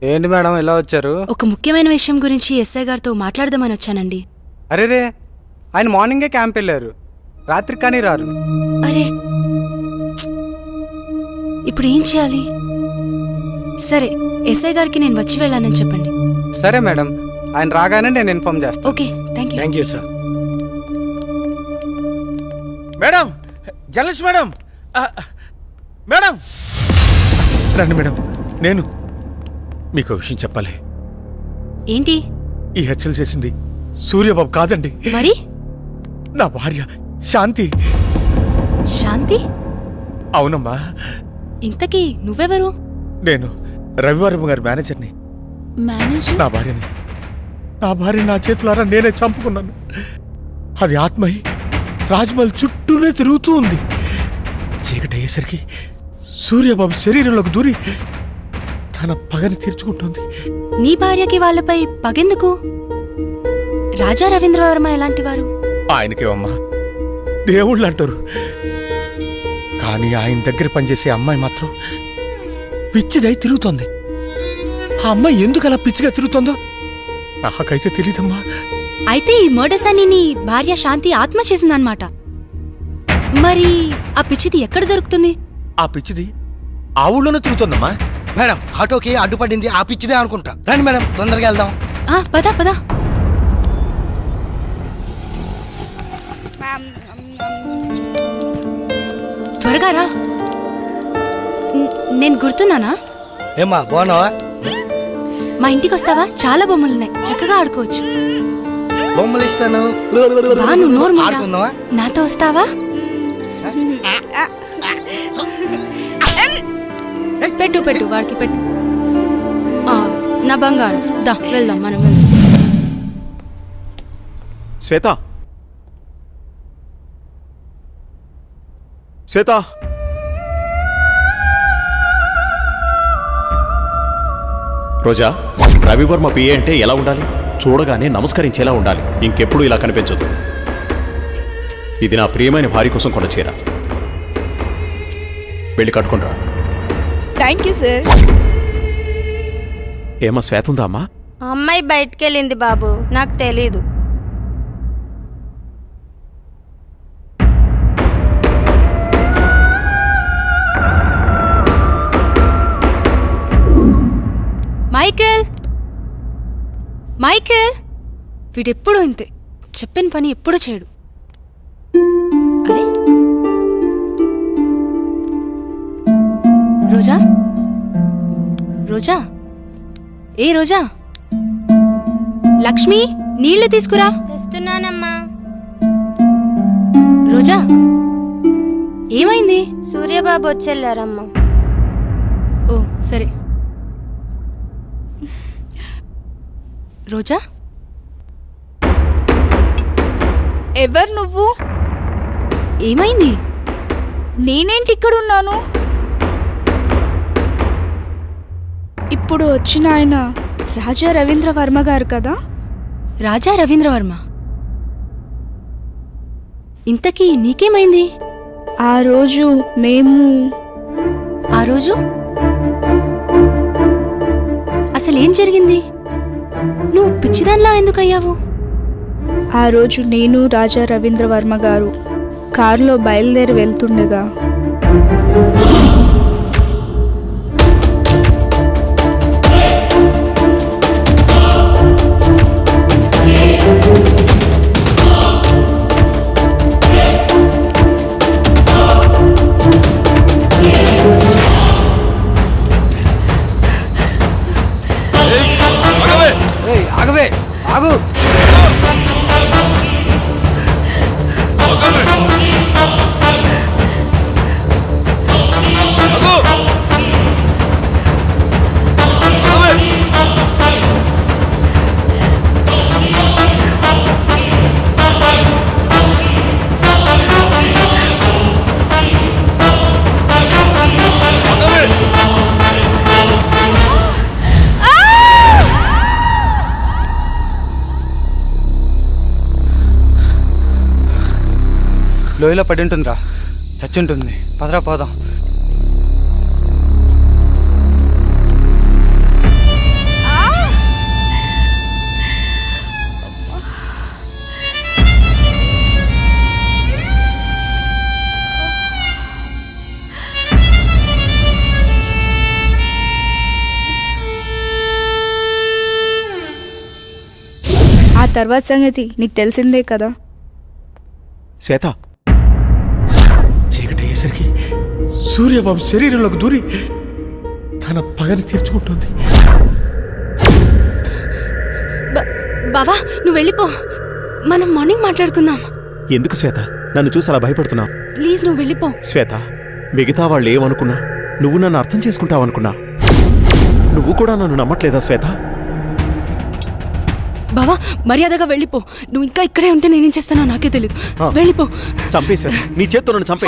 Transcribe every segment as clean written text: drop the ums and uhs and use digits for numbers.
ఏంటి మేడం ఎలా వచ్చారు? ఒక ముఖ్యమైన విషయం గురించి ఎస్ఐ గారితో మాట్లాడదామని వచ్చానండి. అరేరే, ఆయన మార్నింగే క్యాంప్ వెళ్ళారు, రాత్రి కానీ రారు. అరే, ఇప్పుడు ఏం చేయాలి? సరే, ఎస్ఐ గారికి నేను వచ్చి వెళ్ళానని చెప్పండి. సరే మేడం, ఆయన రాగానే నేను ఇన్ఫార్మ్ చేస్తాను. Okay, thank you. Thank you sir. Madam, journalist madam, madam రండి మేడం. నేను మీకు విషయం చెప్పాలి. ఏంటి? ఈ హత్యలు చేసింది సూర్యబాబు కాదండి, మరి నా భార్య శాంతి. శాంతి? అవునమ్మా. ఇంతకీ నువ్వెవరు? నేను రవివారం గారి మేనేజర్ని. మేనేజర్? నా భార్య నా చేతులారా నేనే చంపుకున్నాను. అది ఆత్మయి రాజ్మహల్ చుట్టూనే తిరుగుతూ ఉంది. చీకటి అయ్యేసరికి సూర్యబాబు శరీరంలోకి దూరి తన పగని తీర్చుకుంటుంది. నీ భార్యకి వాళ్ళపై పగెందుకు? రాజా రవీంద్రవర్మ ఎలాంటి వారు? ఆయనకేమమ్మా దేవుళ్ళు అంటారు, కానీ ఆయన దగ్గర పనిచేసే అమ్మాయి మాత్రం పిచ్చిదై తిరుగుతోంది. ఆ అమ్మాయి ఎందుకు అలా పిచ్చిగా తిరుగుతోందో నాకైతే తెలీదమ్మా. అయితే ఈ మర్డర్స్ అని నీ భార్య శాంతి ఆత్మ చేసిందన్నమాట. మరి ఆ పిచ్చిది ఎక్కడ దొరుకుతుంది? ఆ పిచ్చిది ఆ ఊళ్ళోనే తిరుగుతోందమ్మా. మేడం, ఆటోకి అడ్డుపడింది ఆ పిచ్చిదే అనుకుంటా. రండి మేడం, తొందరగా వెళ్దాం. పద పద. త్వరగా రా. నేను గుర్తున్నానా? ఏమ్మా, బాగున్నావా? మా ఇంటికి వస్తావా? చాలా బొమ్మలున్నాయి, చక్కగా ఆడుకోవచ్చు. బొమ్మలు ఇస్తాను, నువ్వు నోరు మూయరా. ఆడుకుందావా? నాతో వస్తావా? పెట్టు పెట్టు, వాడికి పెట్టు. నా బంగారు, దా వెళ్దాం, మనం వెళ్దాం. శ్వేత, శ్వేత, రోజా, రవివర్మ పిఏ అంటే ఎలా ఉండాలి? చూడగానే నమస్కరించేలా ఉండాలి, ఇంకెప్పుడు ఇలా కనిపించొద్దు. ఇది నా ప్రియమైన భార్య కోసం కొన్న చీర, వెళ్ళి కట్టుకుంటా. Thank you sir. ఏమా శ్వేత ఉందా అమ్మా? అమ్మాయి బయటికెళ్ళింది బాబు, నాకు తెలీదు. మైకేల్, మైకేల్, వీడెప్పుడు ఇంతే, చెప్పిన పని ఎప్పుడు చేయడు. అరే రోజా, రోజా, ఏ రోజా, లక్ష్మి నీళ్లు తీసుకురా. తెస్తున్నానమ్మా. రోజా, ఏమైంది? సూర్యబాబు వచ్చెళ్ళారమ్మా. ఓ సరే. రోజా, ఎవరు నువ్వు? ఏమైంది? నేనేంటి ఇక్కడ ఉన్నాను? ఇప్పుడు వచ్చిన ఆయన రాజా రవీంద్రవర్మ గారు కదా? రాజా రవీంద్రవర్మ. ఇంతకీ నీకేమైంది? ఆ రోజు ఆ రోజు అసలేం జరిగింది? నువ్వు పిచ్చిదాన్లా ఎందుకయ్యావు? ఆ రోజు నేను రాజా రవీంద్రవర్మ గారు కారులో బయలుదేరి వెళ్తుండగా ఆగవే, ఆగు. లోయలో పడి ఉంటుందిరా, చచ్చి ఉంటుంది. పదరా పోదాం. తర్వాత సంగతి నీకు తెలిసిందే కదా. శ్వేత, చీకటి అయ్యేసరికి సూర్యబాబు శరీరంలోకి దూరి తన పగని తీర్చుకుంటుంది. బావా నువ్వు వెళ్ళిపో, మనం మార్నింగ్ మాట్లాడుకుందాం. ఎందుకు శ్వేత నన్ను చూసి అలా భయపడుతున్నావు? ప్లీజ్ నువ్వు వెళ్ళిపో. శ్వేత, మిగతా వాళ్ళు ఏమనుకున్నా నువ్వు నన్ను అర్థం చేసుకుంటావనుకున్నా. నువ్వు కూడా నన్ను నమ్మట్లేదా శ్వేత? బావా మర్యాదగా వెళ్ళిపో. నువ్వు ఇంకా ఇక్కడే ఉంటే నేనేం చేస్తానో నాకే తెలియదు. వెళ్ళిపో. చంపే శ్వేత, నీ చేత్తో నన్ను చంపే.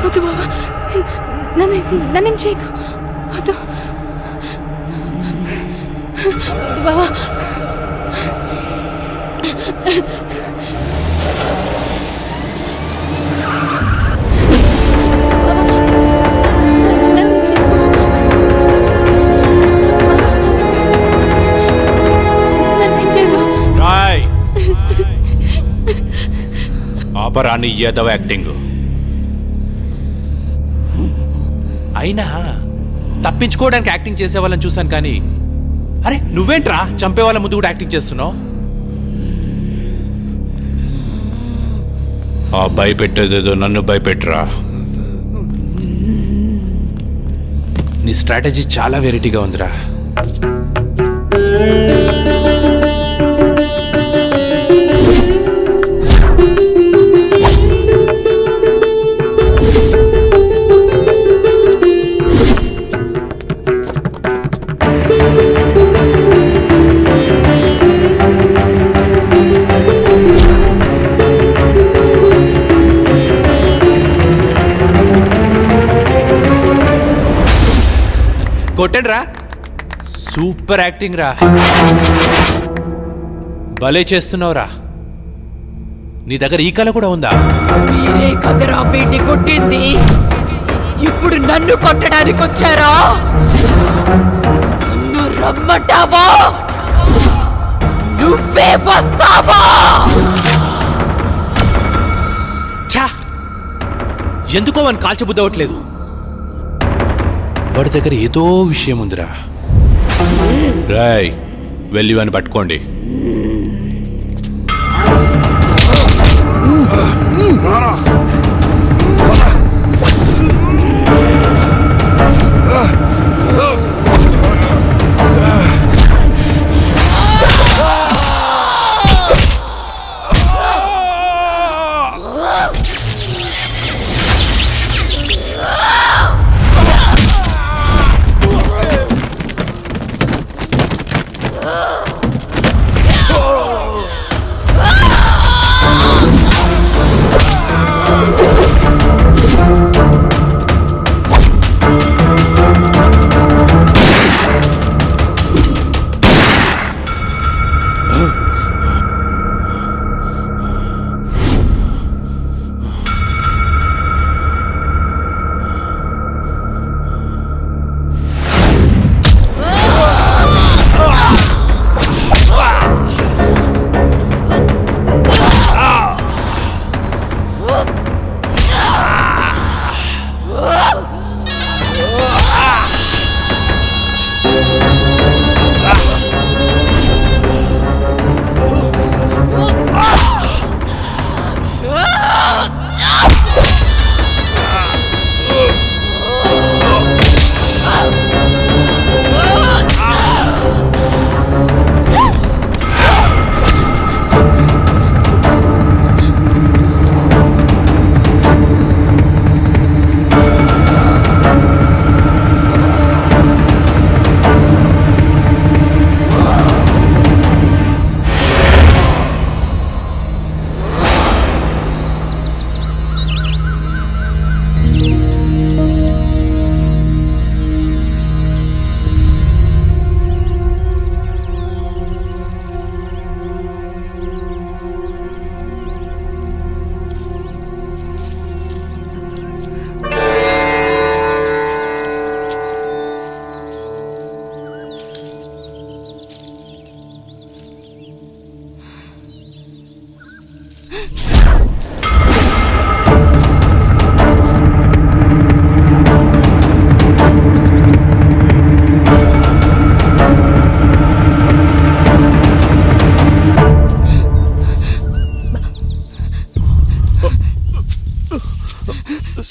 వద్దు బావా, నన్నేం చేయకు. వద్దు బావా. ఆపరాని యాదవ్ యాక్టింగ్. అయినా తప్పించుకోవడానికి యాక్టింగ్ చేసే వాళ్ళని చూశాను కానీ, అరే నువ్వేంట్రా చంపే వాళ్ళ ముందు కూడా యాక్టింగ్ చేస్తున్నావు? ఆ భయపెట్టేదేదో నన్ను భయపెట్టరా. నీ స్ట్రాటజీ చాలా వెరైటీగా ఉందిరా. కొట్టండి రా, సూపర్ యాక్టింగ్ రా, భలే చేస్తున్నావురా. నీ దగ్గర ఈ కళ కూడా ఉందా? మీరే కదరా వీడిని కొట్టింది, ఇప్పుడు నన్ను కొట్టడానికి వచ్చారా? నన్ను రమ్మంటావా? నువ్వే వస్తావా? ఛా, ఎందుకో వాని కాల్చబుద్దవట్లేదు. వాడి దగ్గర ఏదో విషయం ఉందిరా. రాయ్, వెళ్ళి వాని పట్టుకోండి.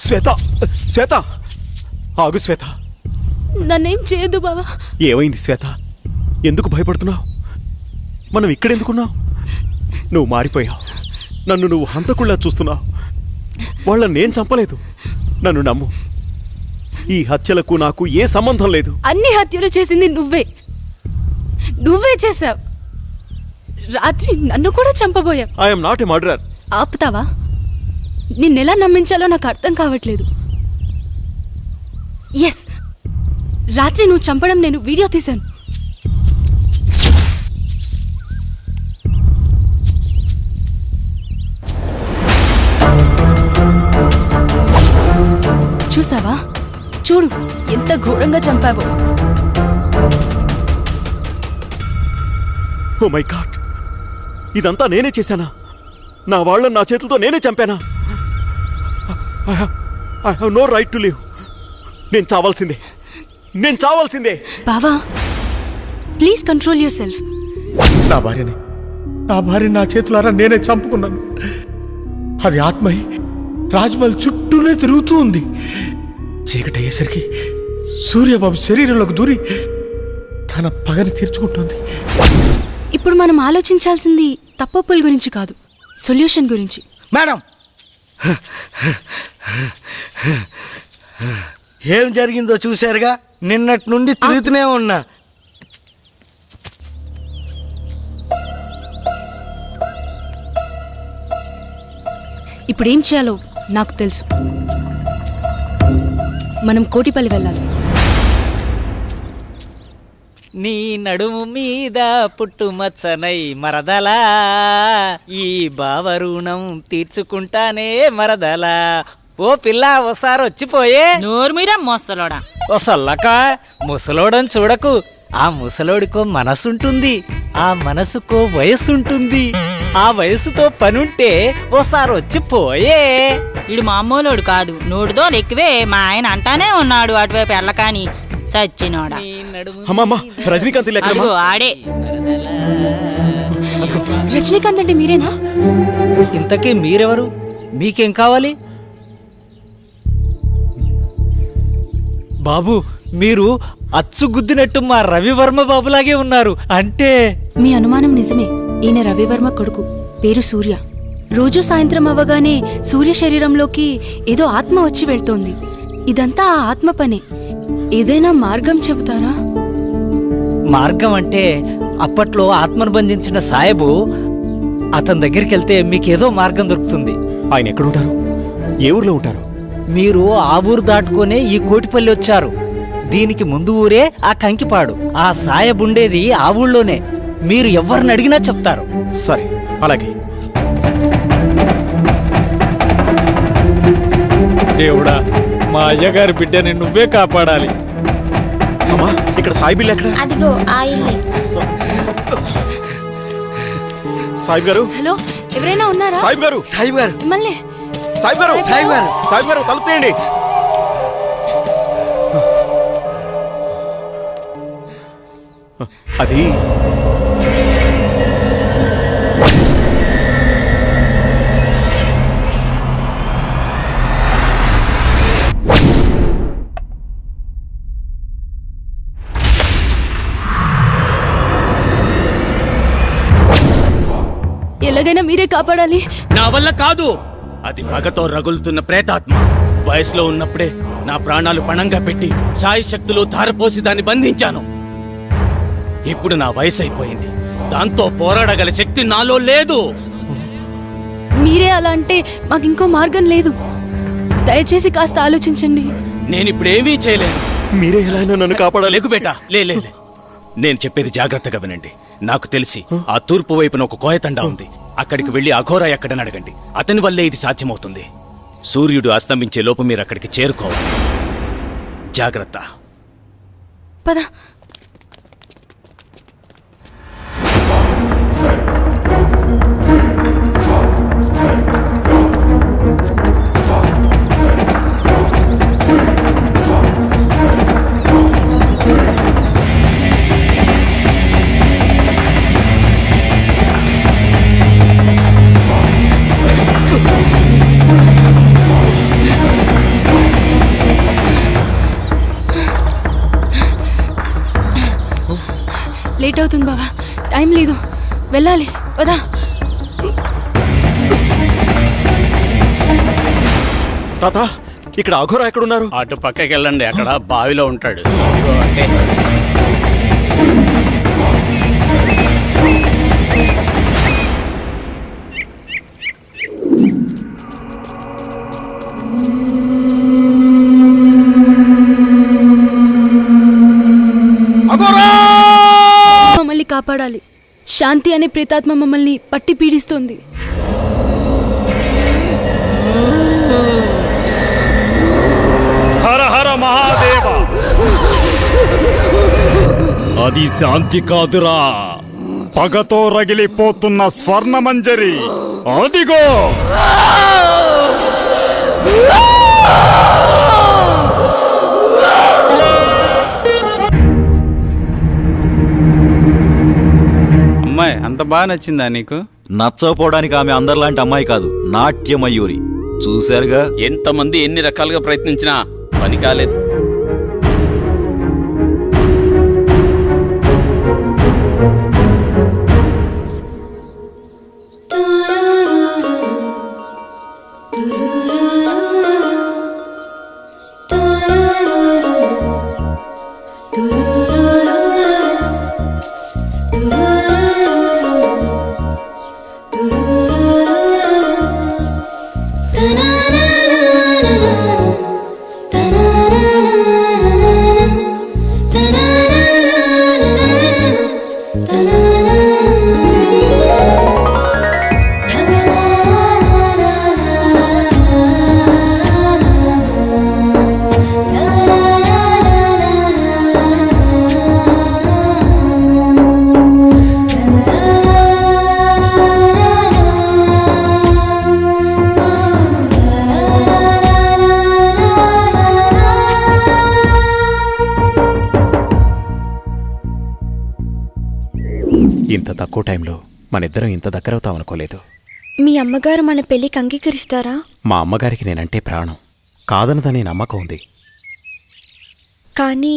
శ్వేత శ్వేత ఆగు శ్వేత. నన్నేం చేయొద్దు బావా. ఏమైంది శ్వేత? ఎందుకు భయపడుతున్నావు? మనం ఇక్కడెందుకున్నావు? నువ్వు మారిపోయావు. నన్ను నువ్వు హంతకుళ్ళా చూస్తున్నావు. వాళ్ళని నేను చంపలేదు. నన్ను నమ్ము. ఈ హత్యలకు నాకు ఏ సంబంధం లేదు. అన్ని హత్యలు చేసింది నువ్వే చేశావు. రాత్రి నన్ను కూడా చంపబోయావు. I'm not a murderer. ఆపుతావా? నిన్నెలా నమ్మించాలో నాకు అర్థం కావట్లేదు. ఎస్, రాత్రి నువ్వు చంపడం నేను వీడియో తీశాను. చూసావా? చూడు ఎంత ఘోరంగా చంపావో. ఓ మై గాడ్, ఇదంతా నేనే చేశానా? నా వాళ్ళని నా చేతులతో నేనే చంపానా? I have no right to live. నేను చావాల్సిందే. బావా, ప్లీజ్ కంట్రోల్ యువర్ సెల్ఫ్. నా భార్యని నా చేతులారా నేనే చంపుకున్నాను. అది ఆత్మయి రాజ్మహల్ చుట్టూనే తిరుగుతూ ఉంది. చీకటి అయ్యేసరికి సూర్యబాబు శరీరంలోకి దూరి తన పగని తీర్చుకుంటుంది. ఇప్పుడు మనం ఆలోచించాల్సింది తప్పొప్పుల గురించి కాదు, సొల్యూషన్ గురించి. మేడం, ఏం జరిగిందో చూశారుగా. నిన్నటి నుండి తిరుగుతూనే ఉన్నా. ఇప్పుడు ఏం చేయాలో నాకు తెలుసు. మనం కోటిపల్లి వెళ్ళాలి. నీ నడుము మీద పుట్టుమచ్చనై మరదలా, ఈ బావరుణం తీర్చుకుంటానే మరదలా. ఓ పిల్ల ఓసారి వచ్చిపోయే. నోరు మీద మోసలోడా. ఓ సల్లక, ముసలోడని చూడకు. ఆ ముసలోడికో మనసుంటుంది, ఆ మనసుకో వయసుంటుంది. ఆ వయసుతో పనుంటే ఓసారి వచ్చిపోయే. ఇడు మామూలోడు కాదు, నోడుతో ఎక్కువే. మా ఆయన అంటానే ఉన్నాడు అటువైపు ఎల్లకాని సచ్చినోడా. నీ నడుము అమ్మమ్మ, రజనీకాంత్ ఇల్లు ఎక్కడమ్మా? అదిగో ఆడే. రజనీకాంత్ అంటే మీరేనా? ఇంతకీ మీరెవరు? మీకేం కావాలి? బాబు, మీరు అచ్చుగుద్దినట్టు మా రవివర్మ బాబులాగే ఉన్నారు. అంటే మీ అనుమానం నిజమే. ఈయన రవివర్మ కొడుకు, పేరు సూర్య. రోజు సాయంత్రం అవ్వగానే సూర్య శరీరంలోకి ఏదో ఆత్మ వచ్చి వెళ్తోంది. ఇదంతా ఆ ఆత్మ పనే. ఏదైనా మార్గం చెబుతారా? మార్గం అంటే అప్పట్లో ఆత్మను బంధించిన సాయబు, అతని దగ్గరికి వెళ్తే మీకేదో మార్గం దొరుకుతుంది. ఆయన ఎక్కడుంటారు? ఏ ఊర్లో ఉంటారు? మీరు ఆ ఊరు దాటుకునే ఈ కోటిపల్లి వచ్చారు. దీనికి ముందు ఊరే ఆ కంకిపాడు. ఆ సాయబుండేది ఆ ఊళ్ళోనే. మీరు ఎవరిని అడిగినా చెప్తారు. సరే, అలాగే. దేవుడా, మా అయ్యగారి బిడ్డని నువ్వే కాపాడాలి. అమ్మా, ఇక్కడ సాయి బిల్లు ఎక్కడ? అదిగో ఆ ఇల్లే. సాయిబ్ గారు, హలో, ఎవరైనా ఉన్నారా? సాయిబ్ గారు, సాయిబు గారు, మిమ్మల్ని. సాయిబ్ గారు, సాయిబు గారు. సాయిబ్ గారు, తలుపు తీయండి. అది ఎలాగైనా మీరే కాపాడాలి. నా వల్ల కాదు. అది పగతో రగులుతున్న ప్రేతాత్మ. వయసులో ఉన్నప్పుడే నా ప్రాణాలు పణంగా పెట్టి సాయి శక్తులు ధారపోసి దాన్ని బంధించాను. ఇప్పుడు నా వయసు అయిపోయింది. దాంతో పోరాడగల శక్తి నాలో లేదు. మీరే అలా అంటే మాకు ఇంకో మార్గం లేదు. దయచేసి కాస్త ఆలోచించండి. నేనిప్పుడేమీ చేయలేను. మీరే ఎలా అయినా నన్ను కాపాడాలి. లేకు బేటా, లే. నేను చెప్పేది జాగ్రత్తగా వినండి. నాకు తెలిసి ఆ తూర్పు వైపున ఒక కోయతండా ఉంది. అక్కడికి వెళ్లి అఘోరా ఎక్కడని అడగండి. అతని వల్లే ఇది సాధ్యమవుతుంది. సూర్యుడు అస్తమించే లోపు మీరు అక్కడికి చేరుకోవాలి. జాగ్రత్త. పద. లేట్ అవుతుంది బావా, టైం లేదు, వెళ్ళాలి వదా. తాత, ఇక్కడ అఘోరా ఎక్కడున్నారు? అటు పక్కకి వెళ్ళండి, అక్కడ బావిలో ఉంటాడు. మమ్మల్ని కాపాడాలి. శాంతి అనే ప్రేతాత్మ మమ్మల్ని పట్టి పీడిస్తోంది. హర హర మహాదేవ. అది శాంతి కాదురా, పగతో రగిలిపోతున్న స్వర్ణమంజరి. అదిగో అమ్మాయి అంత బాగా నచ్చిందా నీకు? నచ్చకపోవడానికి ఆమె అందరిలాంటి అమ్మాయి కాదు, నాట్యమయూరి. చూశారుగా, ఎంతమంది ఎన్ని రకాలుగా ప్రయత్నించినా పని కాలేదు. ఇంత తక్కువ టైంలో మనిద్దరం ఇంత దగ్గరవుతామనుకోలేదు. మీ అమ్మగారు మన పెళ్లికి అంగీకరిస్తారా? మా అమ్మగారికి నేనంటే ప్రాణం, కాదనదనే నమ్మకం ఉంది. కానీ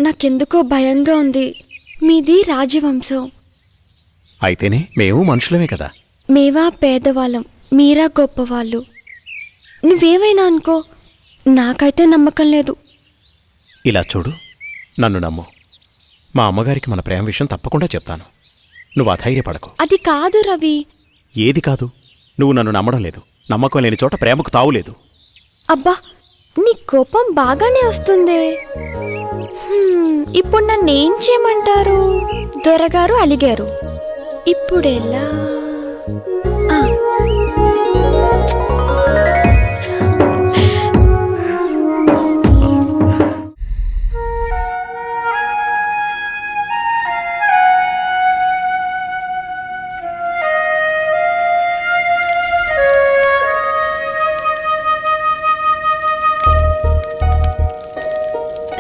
నాకెందుకో భయంగా ఉంది. మీది రాజవంశం. అయితేనే మేము మనుషులమే కదా. మేవా పేదవాళ్ళం, మీరా గొప్పవాళ్ళు. నువ్వేమైనా అనుకో, నాకైతే నమ్మకం లేదు. ఇలా చూడు, నన్ను నమ్ము. మా అమ్మగారికి మన ప్రేమ విషయం తప్పకుండా చెప్తాను. నువ్వు అధైర్యపడకు. అది కాదు రవి. ఏది కాదు? నువ్వు నన్ను నమ్మడం లేదు. నమ్మకం లేని చోట ప్రేమకు తావులేదు. అబ్బా, నీ కోపం బాగానే వస్తుందే. ఇప్పుడు నన్ను ఏం చేయమంటారు? దొరగారు అలిగారు, ఇప్పుడెలా?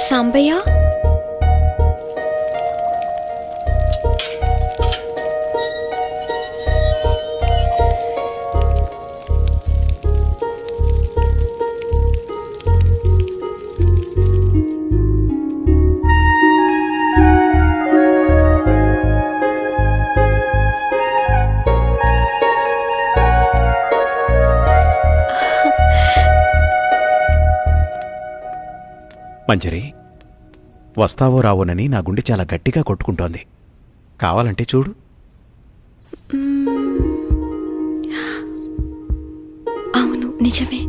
సాంబయ్య, మంజరి, వస్తావో రావోనని నా గుండె చాలా గట్టిగా కొట్టుకుంటోంది. కావాలంటే చూడు. అవును, నిజమే.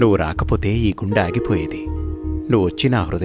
నువ్వు రాకపోతే ఈ గుండె ఆగిపోయేది. నువ్వు వచ్చి నా హృదయం